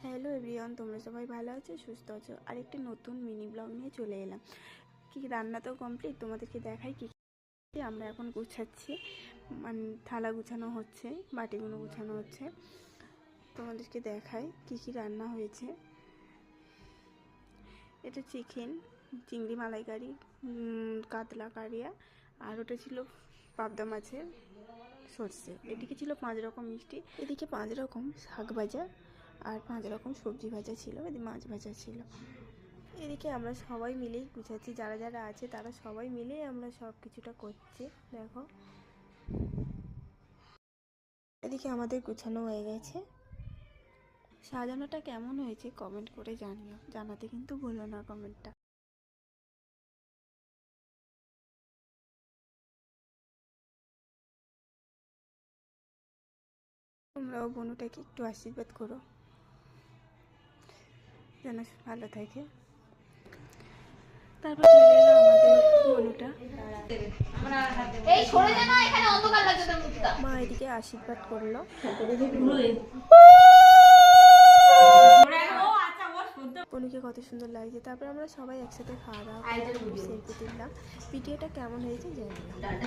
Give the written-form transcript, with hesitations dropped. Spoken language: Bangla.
হ্যালো এভরিওয়ান, তোমরা সবাই ভালো আছো, সুস্থ আছো। আর একটি নতুন মিনি ব্লগ নিয়ে চলে এলাম। কি রান্না তো কমপ্লিট, তোমাদেরকে দেখাই কি আমরা এখন গুছাচ্ছি। মানে থালা গুছানো হচ্ছে, বাটিগুলো গুছানো হচ্ছে। তোমাদেরকে দেখাই কি কি রান্না হয়েছে। এটা চিংড়ি মালাইকারি, কাতলা কারিয়া, আর ওটা ছিল পাবদা মাছের সর্ষে। এদিকে ছিল 5 রকম মিষ্টি, এদিকে 5 রকম শাক ভাজা, আর 5 রকম সবজি ভাজা ছিল, এদিকে মাছ ভাজা ছিল। এদিকে আমরা সবাই মিলেই গুছাচ্ছি, যারা যারা আছে তারা সবাই মিলেই আমরা সব কিছুটা করছি। দেখো এদিকে আমাদের গুছানো হয়ে গেছে। সাজানোটা কেমন হয়েছে কমেন্ট করে জানিও, জানাতে কিন্তু ভুলো না কমেন্টটা। তোমরাও বনুটাকে একটু আশীর্বাদ করো যেন ভালো থাকে। তারপর চলে এলো আমাদের বনুটা। মা এদিকে আশীর্বাদ করলো। বনুকে কত সুন্দর লাগছে। তারপর আমরা সবাই একসাথে খাওয়া দাওয়া সেলফি তুললাম। ভিডিওটা কেমন হয়েছে জানি।